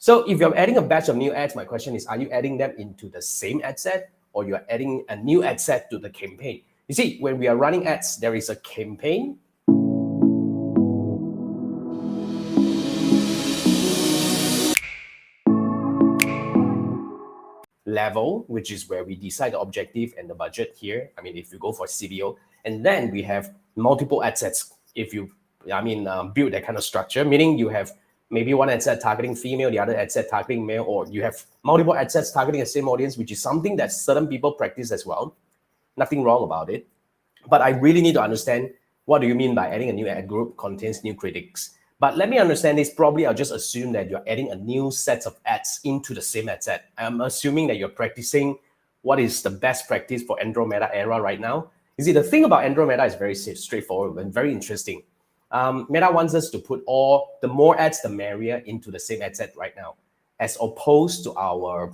So if you're adding a batch of new ads, my question is, are you adding them into the same ad set, or you're adding a new ad set to the campaign? You see, when we are running ads, there is a campaign level, which is where we decide the objective and the budget here. I mean, if you go for CBO, and then we have multiple ad sets. If you, build that kind of structure, meaning you have maybe one ad set targeting female, the other ad set targeting male, or you have multiple ad sets targeting the same audience, which is something that certain people practice as well. Nothing wrong about it. But I really need to understand, what do you mean by adding a new ad group contains new critics? But let me understand this. Probably I'll just assume that you're adding a new set of ads into the same ad set. I'm assuming that you're practicing what is the best practice for Andromeda era right now. You see, the thing about Andromeda is very straightforward and very interesting. Meta wants us to put the more ads, the merrier into the same ad set right now, as opposed to our,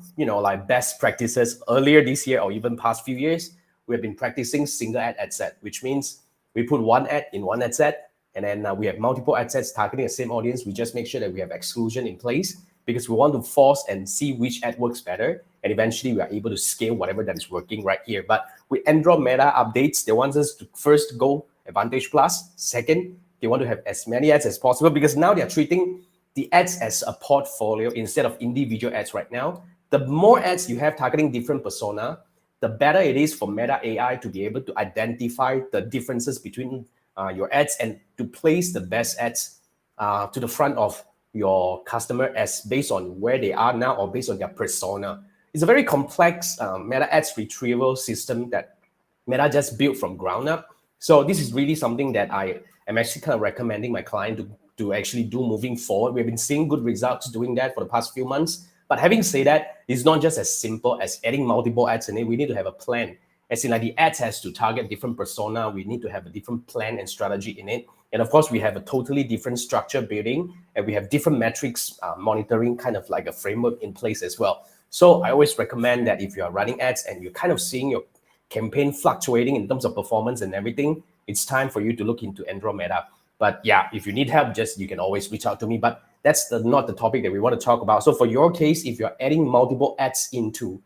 best practices earlier this year or even past few years. We have been practicing single ad set, which means we put one ad in one ad set, and then we have multiple ad sets targeting the same audience. We just make sure that we have exclusion in place because we want to force and see which ad works better. And eventually we are able to scale whatever that is working right here. But with Andromeda updates, they want us to first go Advantage Plus. Second, they want to have as many ads as possible because now they're treating the ads as a portfolio instead of individual ads right now. The more ads you have targeting different persona, the better it is for Meta AI to be able to identify the differences between your ads and to place the best ads to the front of your customer as based on where they are now or based on their persona. It's a very complex Meta ads retrieval system that Meta just built from ground up. So this is really something that I am actually kind of recommending my client to actually do moving forward. We've been seeing good results doing that for the past few months. But having said that, it's not just as simple as adding multiple ads in it. We need to have a plan. As in, like, the ads has to target different persona. We need to have a different plan and strategy in it. And of course, we have a totally different structure building, and we have different metrics monitoring, kind of like a framework in place as well. So I always recommend that if you are running ads and you're kind of seeing your campaign fluctuating in terms of performance and everything, it's time for you to look into Andromeda. But yeah, if you need help, you can always reach out to me. But that's not the topic that we want to talk about. So for your case, if you're adding multiple ads into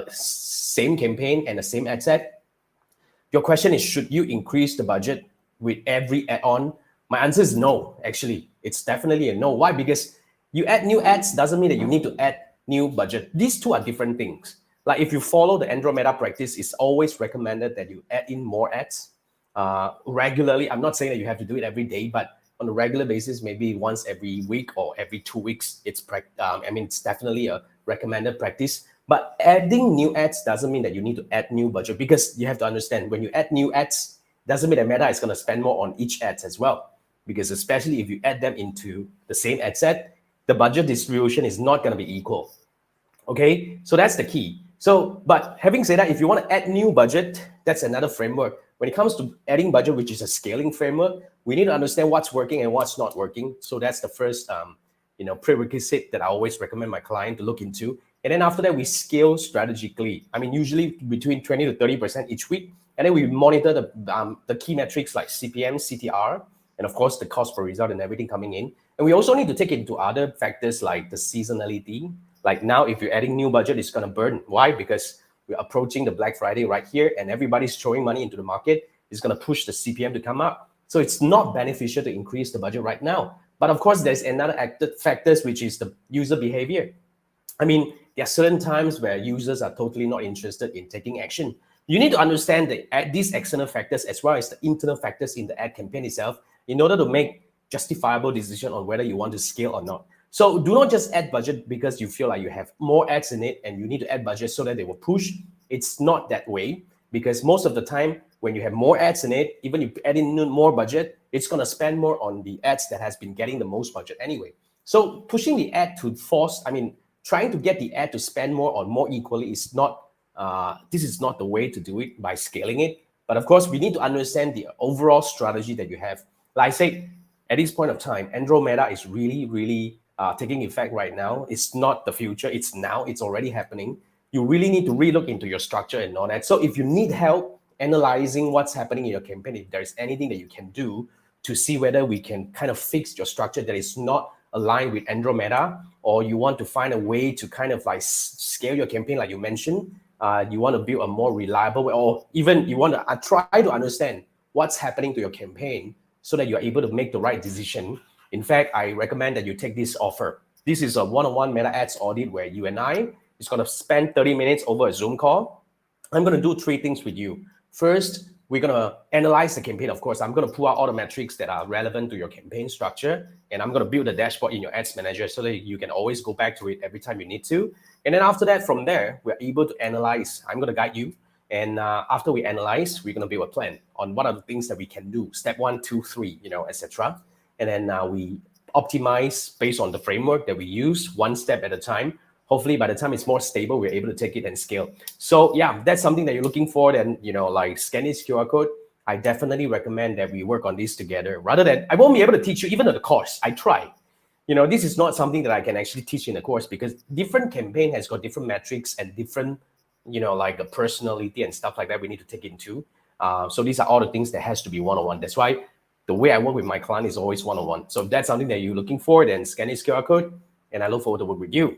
same campaign and the same ad set, your question is, should you increase the budget with every add-on? My answer is no. Actually, it's definitely a no. Why? Because you add new ads doesn't mean that you need to add new budget. These two are different things. Like, if you follow the Andromeda practice, it's always recommended that you add in more ads regularly. I'm not saying that you have to do it every day, but on a regular basis, maybe once every week or every 2 weeks, it's definitely a recommended practice. But adding new ads doesn't mean that you need to add new budget, because you have to understand, when you add new ads, doesn't mean that Meta is going to spend more on each ads as well. Because especially if you add them into the same ad set, the budget distribution is not going to be equal. Okay, so that's the key. So, but having said that, if you want to add new budget, that's another framework. When it comes to adding budget, which is a scaling framework, we need to understand what's working and what's not working. So that's the first prerequisite that I always recommend my client to look into. And then after that, we scale strategically. I mean, usually between 20 to 30% each week. And then we monitor the key metrics like CPM, CTR, and of course the cost per result and everything coming in. And we also need to take into other factors like the seasonality. Like now, if you're adding new budget, it's going to burn. Why? Because we're approaching the Black Friday right here, and everybody's throwing money into the market. It's going to push the CPM to come up. So it's not beneficial to increase the budget right now. But of course, there's another factors, which is the user behavior. I mean, there are certain times where users are totally not interested in taking action. You need to understand these external factors as well as the internal factors in the ad campaign itself in order to make justifiable decision on whether you want to scale or not. So do not just add budget because you feel like you have more ads in it and you need to add budget so that they will push. It's not that way, because most of the time when you have more ads in it, even you add in more budget, it's going to spend more on the ads that has been getting the most budget anyway. So pushing the ad to trying to get the ad to spend more on more equally is not, this is not the way to do it by scaling it. But of course, we need to understand the overall strategy that you have. Like I said, at this point of time, Andromeda is really, really taking effect right now. It's not the future, it's now, it's already happening. You really need to relook into your structure and all that. So if you need help analyzing what's happening in your campaign, if there's anything that you can do to see whether we can kind of fix your structure that is not aligned with Andromeda, or you want to find a way to kind of like scale your campaign, like you mentioned, you want to build a more reliable way, or even you want to try to understand what's happening to your campaign so that you're able to make the right decision. In fact, I recommend that you take this offer. This is a one-on-one Meta Ads audit where you and I is going to spend 30 minutes over a Zoom call. I'm going to do 3 things with you. First, we're going to analyze the campaign. Of course, I'm going to pull out all the metrics that are relevant to your campaign structure, and I'm going to build a dashboard in your ads manager so that you can always go back to it every time you need to. And then after that, from there, we're able to analyze. I'm going to guide you. And after we analyze, we're going to build a plan on what are the things that we can do. Step 1, 2, 3, etc. And then we optimize based on the framework that we use, one step at a time. Hopefully, by the time it's more stable, we're able to take it and scale. So yeah, that's something that you're looking for. Then, like scan this QR code. I definitely recommend that we work on this together. Rather than, I won't be able to teach you even at the course. I try. This is not something that I can actually teach in the course because different campaign has got different metrics and different, like a personality and stuff like that we need to take into. So these are all the things that has to be one-on-one. That's why the way I work with my client is always one-on-one. So if that's something that you're looking for, then scan this QR code, and I look forward to work with you.